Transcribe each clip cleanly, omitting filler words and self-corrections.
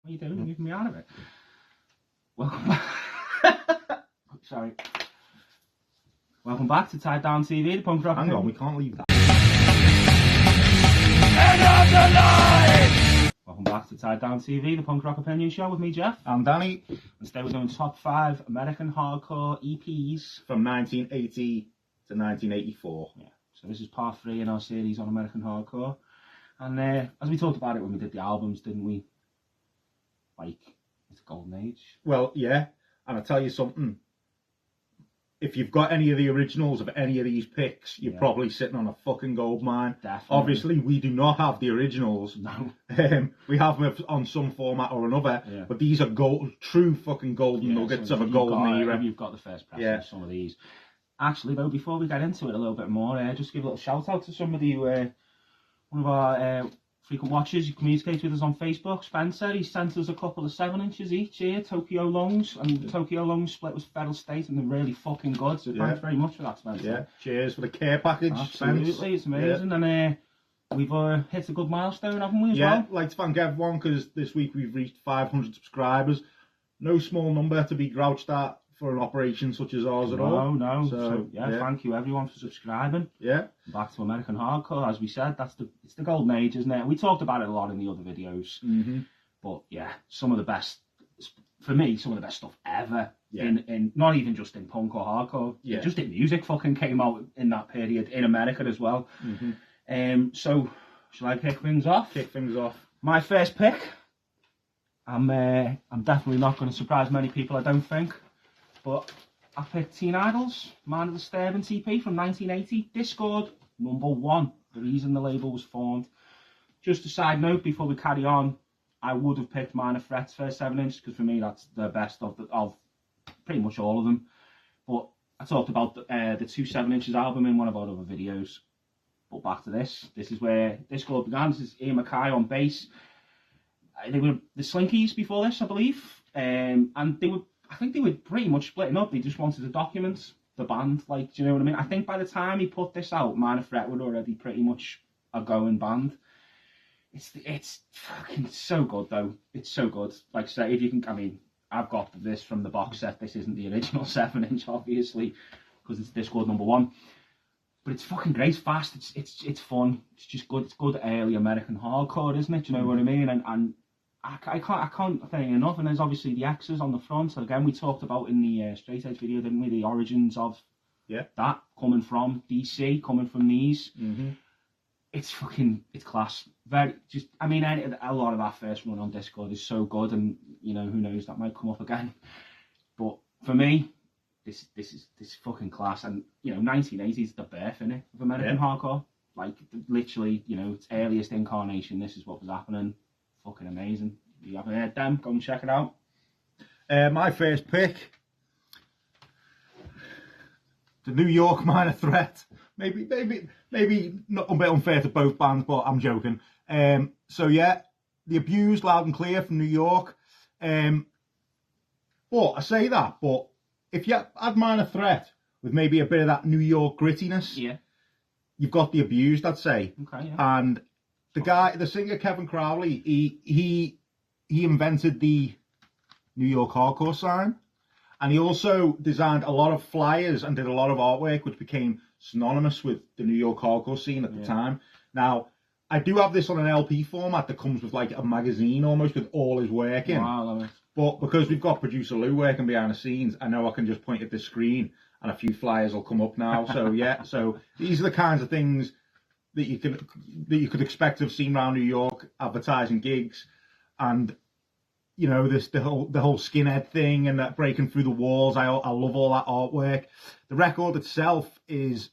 What are you doing? You're leaving me out of it. Welcome back. Sorry. Welcome back to Tied Down TV, the punk rock. Hang on, we can't leave that. Welcome back to Tied Down TV, the punk rock opinion show with me, Geoff. I'm Danny. And today we're doing top 5 American hardcore EPs from 1980 to 1984. Yeah. So this is part 3 in our series on American hardcore. And as we talked about it when we did the albums, didn't we? Like, it's a golden age. Well, yeah. And I'll tell you something. If you've got any of the originals of any of these picks, you're probably sitting on a fucking gold mine. Definitely. Obviously, we do not have the originals. No. We have them on some format or another. Yeah. But these are true fucking golden nuggets of a golden era. You've got the first press of some of these. Actually, though, before we get into it a little bit more, just give a little shout out to somebody who, one of our frequent watchers who communicates with us on Facebook, Spencer. He sent us a couple of 7-inches each here, Tokyo Longs, and Tokyo Longs split with Federal State, and they're really fucking good. So thanks very much for that, Spencer. Yeah, cheers for the care package, Absolutely, Spence. It's amazing. And we've hit a good milestone, haven't we, as well? Yeah, I'd like to thank everyone, because this week we've reached 500 subscribers. No small number to be grouched at for an operation such as ours at all. No. So thank you everyone for subscribing. Yeah. Back to American hardcore, as we said, it's the golden age, isn't it? We talked about it a lot in the other videos. Mm-hmm. But yeah, some of the best, for me, some of the best stuff ever. Yeah. In not even just in punk or hardcore, just in music fucking came out in that period in America as well. Mm-hmm. So shall I kick things off? Kick things off. My first pick. I'm definitely not going to surprise many people, I don't think. But I picked Teen Idol's Man of the Disturbance EP from 1980. Discord #1. The reason the label was formed. Just a side note before we carry on, I would have picked Minor Threat's first 7-inch because for me that's the best of pretty much all of them. But I talked about the 2 7-inches album in one of our other videos. But back to this. This is where Discord began. This is Ian Mackay on bass. They were the Slinkies before this, I believe. And I think they were pretty much splitting up. They just wanted to document the band, like, do you know what I mean? I think by the time he put this out, Minor Threat were already pretty much a going band. It's fucking so good, though. It's so good. Like I say, if you can, I mean, I've got this from the box set. This isn't the original 7-inch, obviously, because it's Discord #1. But it's fucking great, fast. It's fun. It's just good. It's good early American hardcore, isn't it? Do you know what I mean? And I can't say enough. And there's obviously the X's on the front. So again, we talked about in the Straight Edge video, didn't we? The origins of that coming from DC, coming from these. Mm-hmm. It's class. I mean, a lot of our first run on Discord is so good, and you know, who knows, that might come up again. But for me, this is fucking class. And you know, 1980 is the birth, innit, of American hardcore. Like literally, you know, its earliest incarnation. This is what was happening. Fucking amazing. If you haven't heard them, go and check it out. My first pick, the New York Minor Threat. Maybe not a bit unfair to both bands, but I'm joking. So yeah, The Abused, Loud and Clear from New York. But I say that, but if you add Minor Threat with maybe a bit of that New York grittiness, you've got The Abused, I'd say. Okay, yeah. And the singer Kevin Crowley, he invented the New York hardcore sign, and he also designed a lot of flyers and did a lot of artwork which became synonymous with the New York hardcore scene at the time. Now, I do have this on an LP format that comes with like a magazine almost with all his work in. Wow, I love it. But because we've got producer Lou working behind the scenes, I know I can just point at the screen and a few flyers will come up now. So yeah, so these are the kinds of things that you could expect to have seen around New York advertising gigs. And you know, the whole skinhead thing and that breaking through the walls. I love all that artwork. The record itself is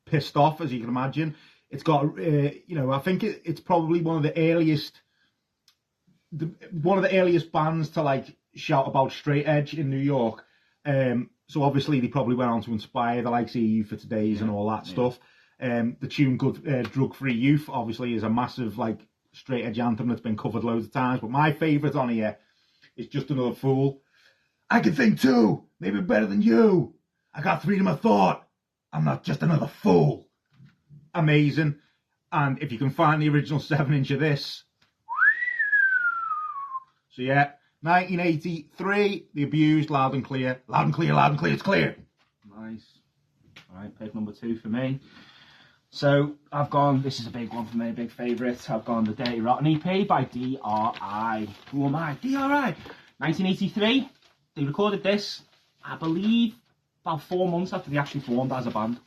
pissed off, as you can imagine. It's got you know, I think it's probably one of the earliest bands to like shout about straight edge in New York. So obviously they probably went on to inspire the likes of Youth for Today's and all that stuff. The tune Good Drug Free Youth obviously is a massive like straight edge anthem that's been covered loads of times. But my favourite on here is Just Another Fool. I can think too, maybe better than you. I got freedom of thought. I'm not just another fool. Amazing. And if you can find the original 7-inch of this, So yeah, 1983, The Abused, loud and clear. Loud and clear, loud and clear, it's clear. Nice. All right, pick number 2 for me. So I've gone, this is a big one for me, a big favourite. I've gone the Dirty Rotten EP by D.R.I. Who am I? D.R.I. 1983. They recorded this, I believe, about 4 months after they actually formed as a band.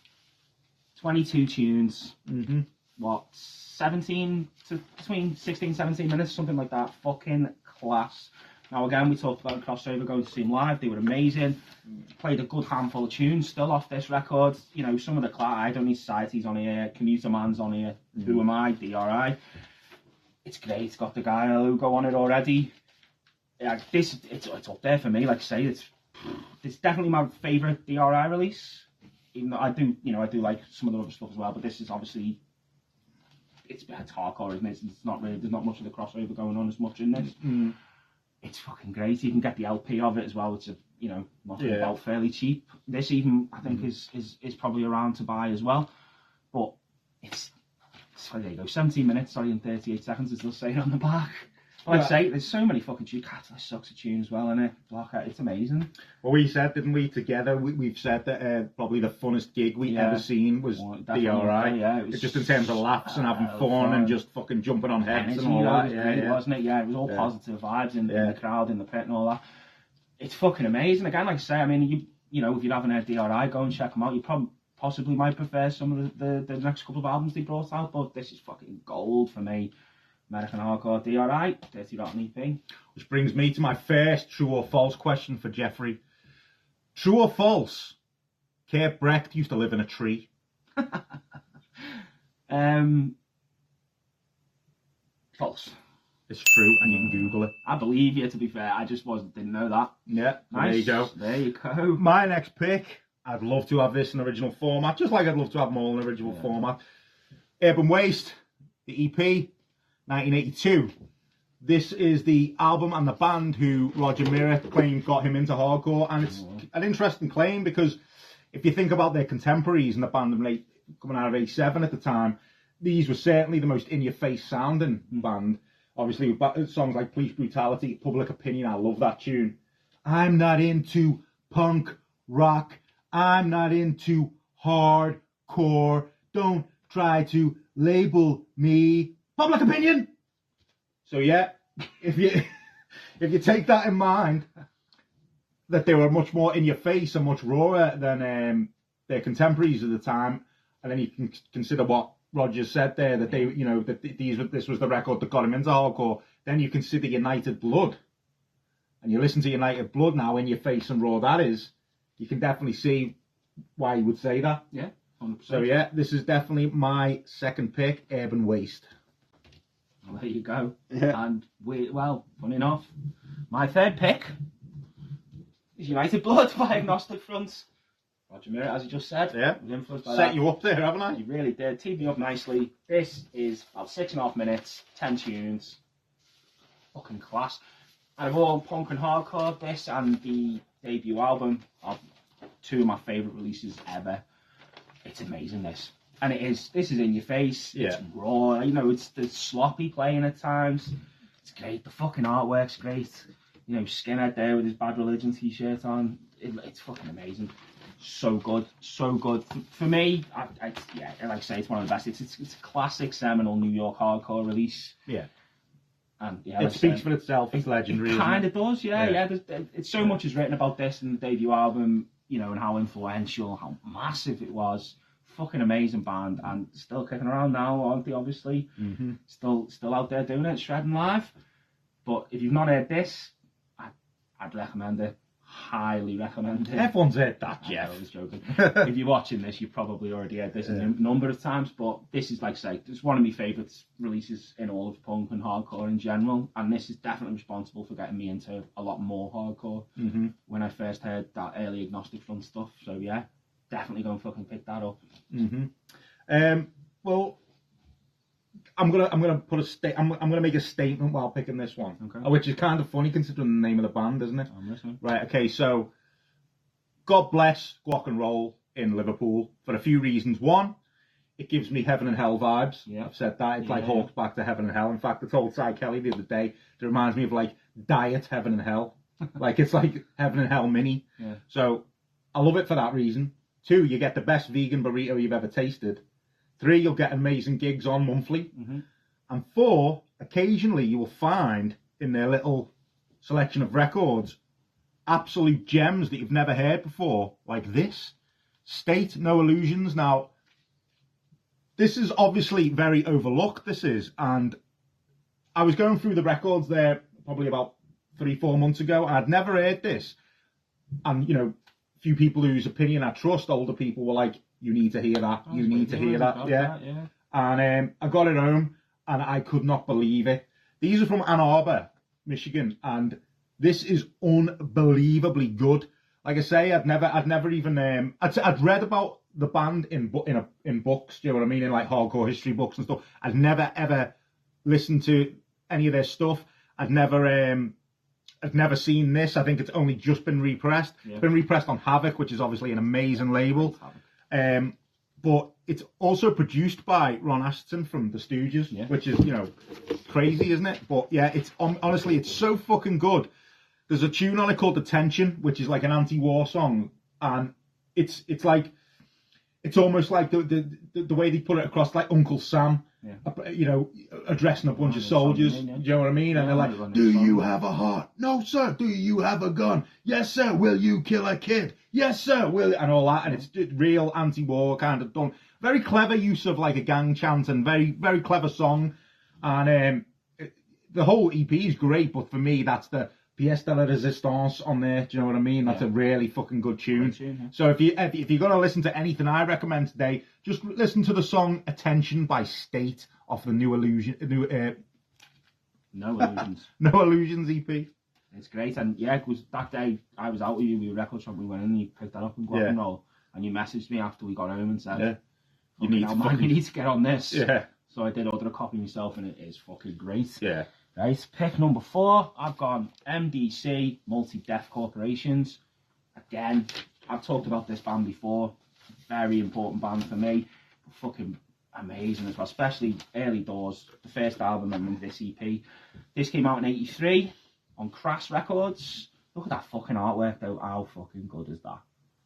22 tunes. Mm-hmm. What, 17 to between 16 17 minutes, something like that. Fucking class. Now again, we talked about Crossover, going to see them live. They were amazing. Played a good handful of tunes still off this record. You know, some of the I Don't Need Society's on here, Commuter Man's on here, Who Am I, D.R.I. It's great. It's got the Gaia logo on it already. Yeah, it's up there for me. Like I say, it's definitely my favourite D.R.I. release. Even though I do like some of the other stuff as well, but this is obviously it's hardcore, isn't it? It's not really, there's not much of the crossover going on as much in this. Mm. It's fucking great. You can get the LP of it as well, which is, knocking about fairly cheap. This even, I think, is probably around to buy as well. But it's there you go, 17 minutes, and 38 seconds, as they'll say on the back. Like I say, there's so many fucking tunes. Catalyst sucks a tune as well, innit? It's amazing. Well, we said, didn't we, together, we've said that probably the funnest gig we ever seen was D.R.I. Yeah, it was just in terms of laughs and having fun and just fucking jumping on heads and all that. Wasn't it? Yeah, it was all positive vibes in the crowd, in the pit and all that. It's fucking amazing. Again, like I say, I mean, if you haven't heard D.R.I, go and check them out. You possibly might prefer some of the next couple of albums they brought out, but this is fucking gold for me. American Hardcore, D.R.I, Dirty Rotten EP. Which brings me to my first true or false question for Jeffrey. True or false? Kurt Brecht used to live in a tree. False. It's true, and you can Google it. I believe you, to be fair. I just didn't know that. Yeah, nice. There you go. There you go. My next pick, I'd love to have this in original format, just like I'd love to have them all in original format. Urban Waste, the EP. 1982. This is the album and the band who Roger Miller claimed got him into hardcore, and it's an interesting claim because if you think about their contemporaries and the band coming out of 87 at the time, these were certainly the most in-your-face sounding band. Obviously, with songs like Police Brutality, Public Opinion, I love that tune. I'm not into punk rock. I'm not into hardcore. Don't try to label me Public Opinion. So yeah, if you take that in mind, that they were much more in your face and much rawer than their contemporaries at the time, and then you can consider what Rogers said there, that they, that this was the record that got him into hardcore. Then you consider United Blood, and you listen to United Blood now, in your face and raw that is. You can definitely see why you would say that. Yeah, 100%. So yeah, this is definitely my second pick, Urban Waste. Well, there you go. Yeah. And funny enough, my third pick is United Blood by Agnostic front Roger Miller, as he just said. Yeah. Was influenced by Set that. you up there, haven't I? You really did. Teed me up nicely. This is about 6.5 minutes, 10 tunes. Fucking class. Out of all punk and hardcore, this and the debut album are two of my favourite releases ever. It's amazing, this. And this is in your face, it's raw, it's sloppy playing at times. It's great, the fucking artwork's great. Skinhead there with his Bad Religion t-shirt on. It's fucking amazing. So good, so good. For me, like I say, it's one of the best. It's a classic seminal New York hardcore release. Yeah. And it speaks for itself, it's legendary. It kind of does, yeah. It's so much is written about this in the debut album, and how influential, how massive it was. Fucking amazing band, and still kicking around now, aren't they? Obviously, still out there doing it, shredding live. But if you've not heard this, I'd recommend it. Highly recommend it. Everyone's heard that, Geoff. I was joking. If you're watching this, you've probably already heard this a number of times. But this is, like I say, it's one of my favourite releases in all of punk and hardcore in general. And this is definitely responsible for getting me into a lot more hardcore when I first heard that early Agnostic front stuff. So yeah. Definitely go and fucking pick that up. Well, I'm gonna make a statement while picking this one, which is kind of funny considering the name of the band, isn't it? I'm listening. Right. Okay. So, God bless Guac and Roll in Liverpool for a few reasons. One, it gives me heaven and hell vibes. Yeah. I've said that. It's like Hawks back to heaven and hell. In fact, I told Cy Kelly the other day, it reminds me of like diet heaven and hell. Like, it's like heaven and hell mini. Yeah. So I love it for that reason. 2, you get the best vegan burrito you've ever tasted. 3, you'll get amazing gigs on monthly. And 4, occasionally you will find in their little selection of records absolute gems that you've never heard before, like this. State, No Illusions. Now, this is obviously very overlooked, this is, and I was going through the records there probably about 3-4 months ago, and I'd never heard this. And, you know, a few people whose opinion I trust, older people, were like, you need to hear that, you need to hear that, yeah. And I got it home, and I could not believe it. These are from Ann Arbor, Michigan, and this is unbelievably good. Like I say, I'd never even I'd read about the band in books, do you know what I mean, in like hardcore history books and stuff. I'd never ever listened to any of their stuff. I'd never seen this. I think it's only just been repressed. Yeah. It's been repressed on Havoc, which is obviously an amazing label. But it's also produced by Ron Asheton from the Stooges, which is, you know, crazy, isn't it? But yeah, it's honestly, it's so fucking good. There's a tune on it called Attention, which is like an anti-war song, and it's like, it's almost like the way they put it across, like Uncle Sam, you know, addressing a bunch of soldiers. Do you know what I mean? And they're like, "Do you have a heart? No, sir. Do you have a gun? Yes, sir. Will you kill a kid? Yes, sir. Will," and all that. And it's real anti-war kind of done. Very clever use of like a gang chant, and very, very clever song. And the whole EP is great, but for me, that's the pièce de la résistance on there. Do you know what I mean? That's a really fucking good tune. So if you're going to listen to anything I recommend today, just listen to the song Attention by State off the No Illusions No Illusions EP. It's great. And yeah, it was that day I was out with you, we were record shop, we went in and you picked that up in Guac and Roll, and you messaged me after we got home and said, you need to get on this. So I did order a copy myself, and it is fucking great. Right, pick number 4, I've gone MDC, Multi-Death Corporations. Again, I've talked about this band before. Very important band for me. Fucking amazing as well, especially early doors. The first album and this EP. This came out in '83 on Crass Records. Look at that fucking artwork though. How fucking good is that?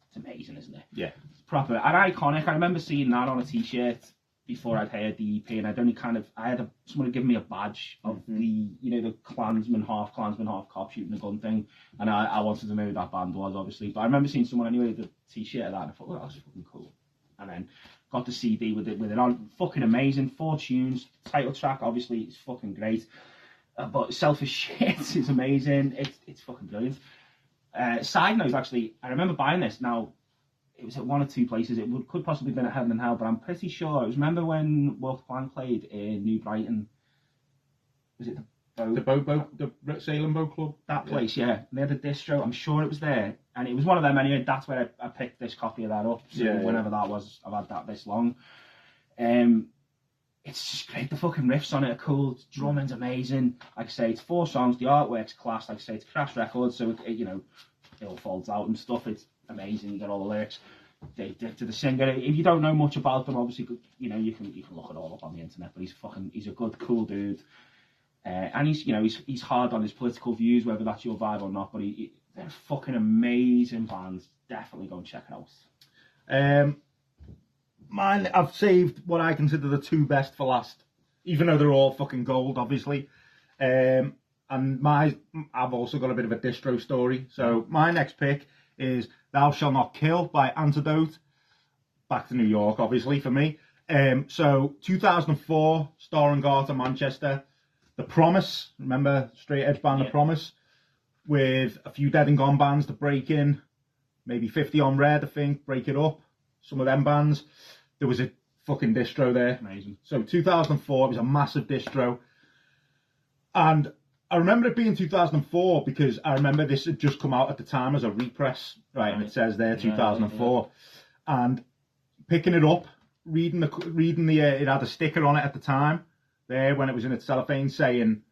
It's amazing, isn't it? Yeah. It's proper and iconic. I remember seeing that on a t-shirt before I'd heard the EP, and I had someone had given me a badge of the, you know, the Klansman, half cop shooting a gun thing, and I wanted to know who that band was, obviously, but I remember seeing someone anyway with a t-shirt of that, and I thought, well, that's fucking cool. And then got the CD with it on, fucking amazing, 4 tunes, title track, obviously, it's fucking great, but Selfish Shit is amazing, it's fucking brilliant. Side note, actually, I remember buying this, now, it was at 1 or 2 places. It could possibly have been at Heaven and Hell, but I'm pretty sure. I remember when Wolf Clan played in New Brighton. Was it the Salem Boat Club? That place, yeah. And they had a distro. I'm sure it was there, and it was one of them anyway. That's where I picked this copy of that up. So whenever that was, I've had that this long. It's just great. The fucking riffs on it are cool. Drumming's amazing. Like I say, it's 4 songs. The artwork's class. Like I say, it's Crash Records, so it, you know, it all folds out and stuff. It's amazing. You get all the lyrics. They to the singer. If you don't know much about them, obviously, you know, you can look it all up on the internet. But he's a good, cool dude, and he's hard on his political views, whether that's your vibe or not. But they're fucking amazing bands. Definitely go and check it out. Mine, I've saved what I consider the 2 best for last, even though they're all fucking gold, obviously. And I've also got a bit of a distro story. So my next pick is Thou Shall Not Kill by Antidote. Back to New York, obviously, for me. So 2004, Star Garter, Manchester. The Promise, remember straight edge band The Promise, with a few Dead and Gone bands to break in, maybe 50 on Red, I think, break it up. Some of them bands. There was a fucking distro there. Amazing. So 2004, it was a massive distro. And I remember it being 2004 because I remember this had just come out at the time as a repress, right? And it says there 2004. And picking it up, reading the it had a sticker on it at the time there when it was in its cellophane saying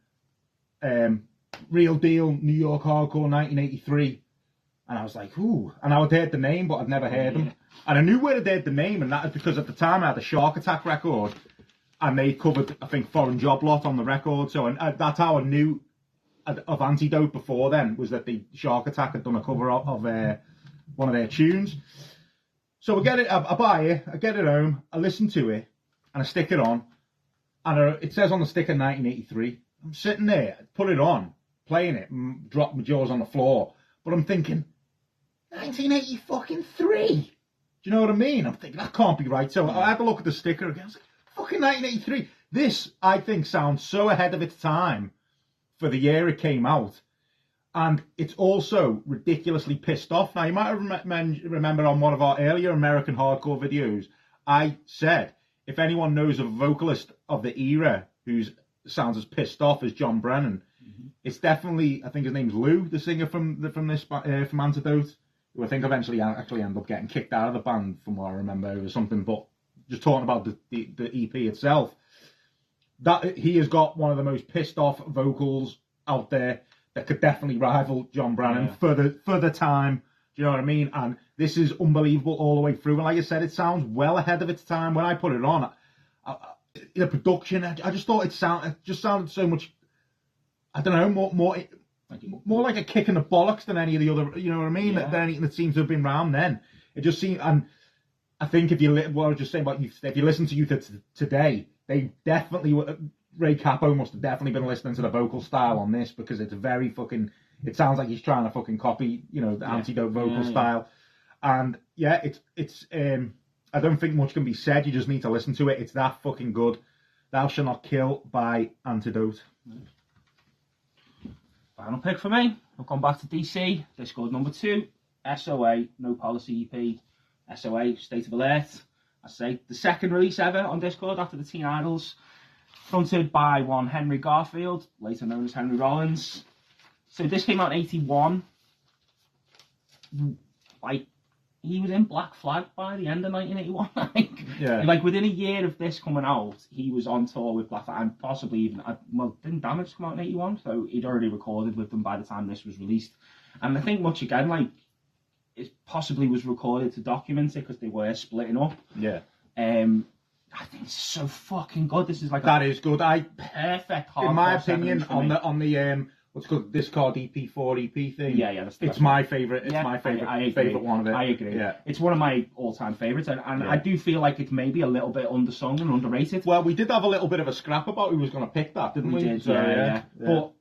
Real Deal New York Hardcore 1983. And I was like, ooh. And I had heard the name, but I'd never heard them. And I knew where I'd heard the name, and that is because at the time I had a Shark Attack record, and they covered, I think, Foreign Job Lot on the record. So that's how I knew of Antidote before then was that the Shark Attack had done a cover of one of their tunes. So I buy it, I get it home, I listen to it, and I stick it on, and it says on the sticker 1983. I'm sitting there, put it on, playing it, drop my jaws on the floor, but I'm thinking, 1983? Do you know what I mean? I'm thinking, that can't be right. So I had to look at the sticker again. I was like, fucking 1983. This, I think, sounds so ahead of its time for the year it came out. And it's also ridiculously pissed off. Now, you might remember on one of our earlier American hardcore videos, I said, if anyone knows of a vocalist of the era who sounds as pissed off as John Brennan, it's definitely, I think his name's Lou, the singer from Antidote, who I think eventually actually ended up getting kicked out of the band, from what I remember, or something. But just talking about the EP itself, that he has got one of the most pissed off vocals out there that could definitely rival John Brennan for the time. Do you know what I mean? And this is unbelievable all the way through. And like I said, it sounds well ahead of its time. When I put it on, the production, I just thought it just sounded so much, I don't know, more like a kick in the bollocks than any of the other, you know what I mean? Than anything that seems to have been around then. It just seemed, and I think what I was just saying about Youth, if you listen to Youth today, they definitely, Ray Cappo must have definitely been listening to the vocal style on this, because it's very fucking, it sounds like he's trying to fucking copy, the Antidote vocal style. And it's I don't think much can be said, you just need to listen to it. It's that fucking good. Thou Shalt Not Kill by Antidote. Final pick for me. I've gone back to DC. Discord number 2. S.O.A. No Policy EP. S.O.A. State of Alert. I say the second release ever on Discord after the Teen Idols. Fronted by one Henry Garfield, later known as Henry Rollins. So this came out in 81. Like, he was in Black Flag by the end of 1981. Like within a year of this coming out, he was on tour with Black Flag, and possibly even, didn't Damage come out in 81? So he'd already recorded with them by the time this was released. And I think much again, like, it possibly was recorded to document it, because they were splitting up. I think it's so fucking good. This is like that is good. Perfect. In my opinion, on the what's called Discard EP4 EP thing. It's my favorite. It's my favorite one of it. I agree. Yeah, it's one of my all-time favorites, and I do feel like it's maybe a little bit undersung and underrated. Well, we did have a little bit of a scrap about who was going to pick that, didn't we? Did, so, But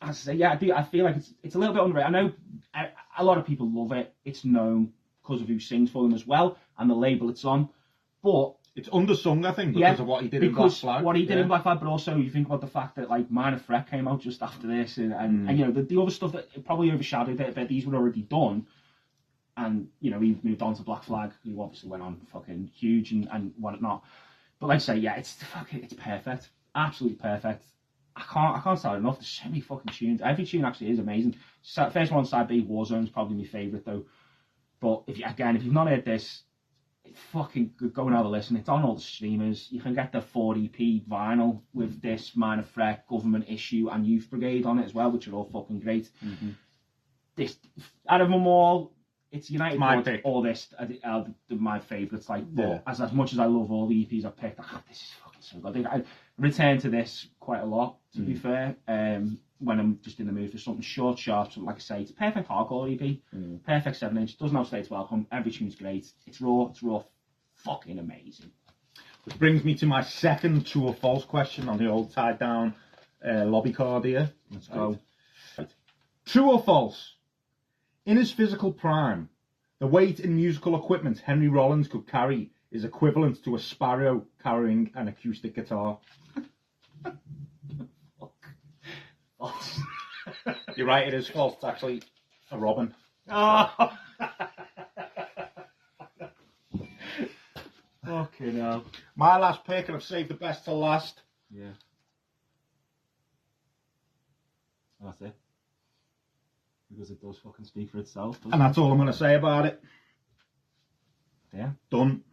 as I say, I feel like it's a little bit underrated. I know a lot of people love it. It's known because of who sings for them as well, and the label it's on, but it's undersung, I think, because of what he did in Black Flag. What he did in Black Flag, but also you think about the fact that like Minor Threat came out just after this, and the other stuff that probably overshadowed it a bit. These were already done, and he moved on to Black Flag, who obviously went on fucking huge and whatnot. But like I say, it's perfect, absolutely perfect. I can't say it enough. There's so many fucking tunes. Every tune actually is amazing. First one, Side B, Warzone's probably my favourite though. But if you've not heard this, fucking go and have a listen. It's on all the streamers. You can get the 4EP vinyl with this, Minor Threat, Government Issue, and Youth Brigade on it as well, which are all fucking great. This, out of them all, it's United Blood, all this are my favourites. Like, but as much as I love all the EPs I've picked, this is fucking so good. I think I return to this quite a lot, to be fair. When I'm just in the mood for something short, sharp, something like I say, it's a perfect hardcore EP, perfect 7-inch, doesn't have States Welcome, every tune's great, it's raw, fucking amazing. Which brings me to my second true or false question on the old tied down lobby card here. Let's go. Right. True or false? In his physical prime, the weight in musical equipment Henry Rollins could carry is equivalent to a sparrow carrying an acoustic guitar. False. You're right, it is false. It's actually a robin. Oh. Fucking hell. My last pick, and I've saved the best till last. Yeah. That's it. Because it does fucking speak for itself. And that's all I'm going to say about it. Yeah. Done.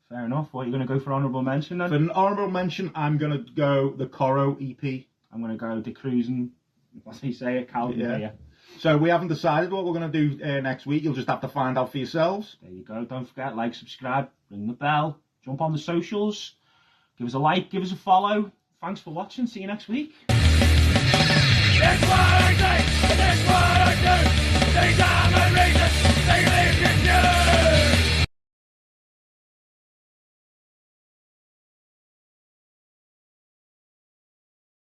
Fair enough. What are you going to go for honourable mention then? For an honourable mention, I'm going to go the Koro EP. I'm going to go the Kreuzen, what's he say it, Calvin. Yeah. So we haven't decided what we're going to do next week. You'll just have to find out for yourselves. There you go. Don't forget, like, subscribe, ring the bell, jump on the socials, give us a like, give us a follow. Thanks for watching. See you next week. It's what I say. It's what